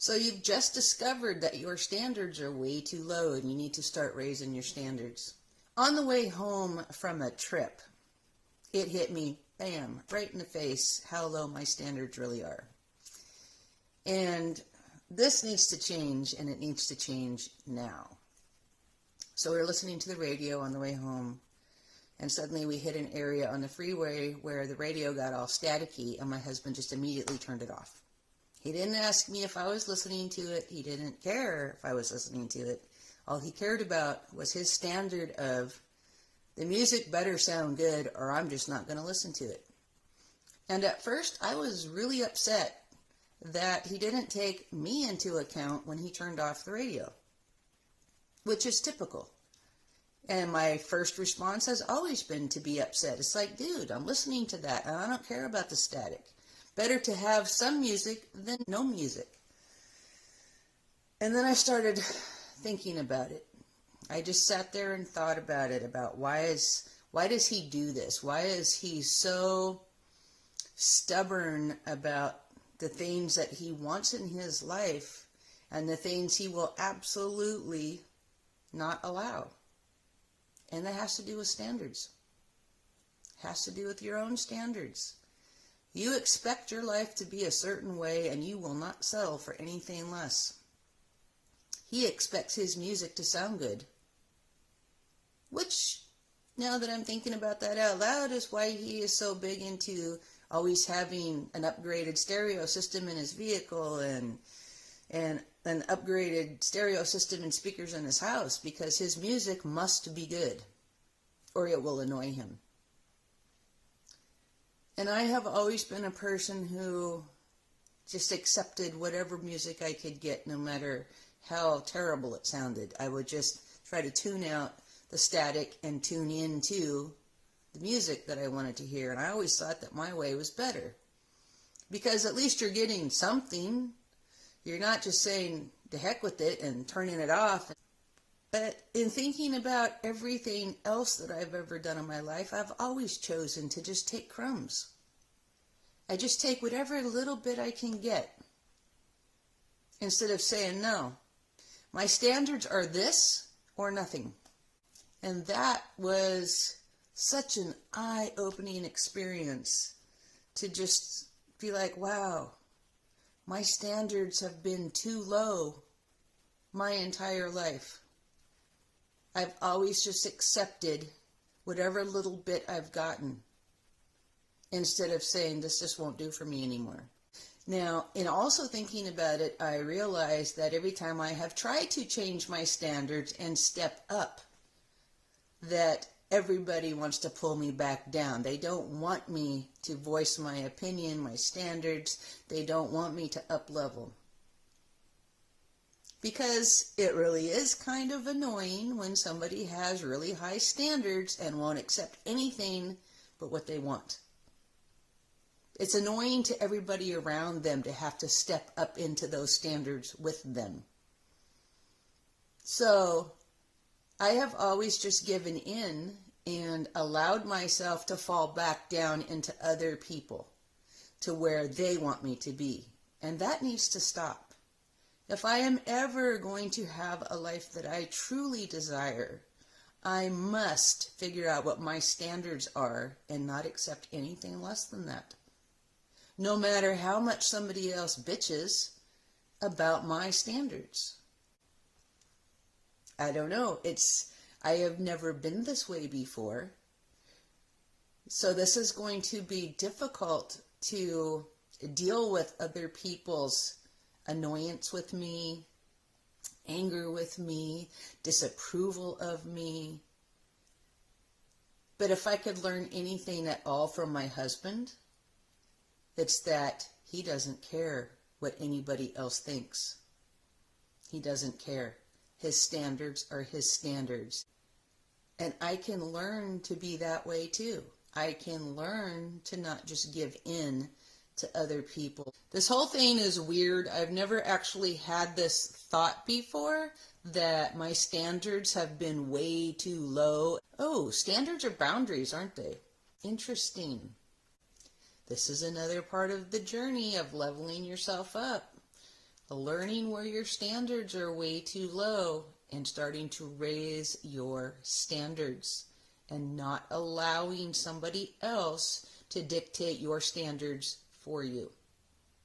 So you've just discovered that your standards are way too low and you need to start raising your standards. On the way home from a trip, it hit me, bam, right in the face, how low my standards really are. And this needs to change, and it needs to change now. So we were listening to the radio on the way home, and suddenly we hit an area on the freeway where the radio got all staticky, and my husband just immediately turned it off. He didn't ask me if I was listening to it. He didn't care if I was listening to it. All he cared about was his standard of, the music better sound good or I'm just not going to listen to it. And at first I was really upset that he didn't take me into account when he turned off the radio, which is typical. And my first response has always been to be upset. It's like, dude, I'm listening to that and I don't care about the static. Better to have some music than no music. And then I started thinking about it. I just sat there and thought about it, about why does he do this? Why is he so stubborn about the things that he wants in his life and the things he will absolutely not allow? And that has to do with standards. It has to do with your own standards. You expect your life to be a certain way and you will not settle for anything less. He expects his music to sound good. Which, now that I'm thinking about that out loud, is why he is so big into always having an upgraded stereo system in his vehicle and an upgraded stereo system and speakers in his house, because his music must be good or it will annoy him. And I have always been a person who just accepted whatever music I could get, no matter how terrible it sounded. I would just try to tune out the static and tune into the music that I wanted to hear. And I always thought that my way was better, because at least you're getting something. You're not just saying the heck with it and turning it off. But in thinking about everything else that I've ever done in my life, I've always chosen to just take crumbs. I just take whatever little bit I can get, instead of saying, no, my standards are this or nothing. And that was such an eye-opening experience, to just be like, wow, my standards have been too low my entire life. I've always just accepted whatever little bit I've gotten, instead of saying this just won't do for me anymore. Now, in also thinking about it, I realized that every time I have tried to change my standards and step up, that everybody wants to pull me back down. They don't want me to voice my opinion, my standards. They don't want me to up level. Because it really is kind of annoying when somebody has really high standards and won't accept anything but what they want. It's annoying to everybody around them to have to step up into those standards with them. So I have always just given in and allowed myself to fall back down into other people, to where they want me to be. And that needs to stop. If I am ever going to have a life that I truly desire, I must figure out what my standards are and not accept anything less than that. No matter how much somebody else bitches about my standards. I don't know. I have never been this way before. So this is going to be difficult to deal with other people's annoyance with me, anger with me, disapproval of me. But if I could learn anything at all from my husband, it's that he doesn't care what anybody else thinks. He doesn't care. His standards are his standards. And I can learn to be that way too. I can learn to not just give in to other people. This whole thing is weird. I've never actually had this thought before, that my standards have been way too low. Oh, standards are boundaries, aren't they? Interesting. This is another part of the journey of leveling yourself up. learning where your standards are way too low and starting to raise your standards and not allowing somebody else to dictate your standards for you.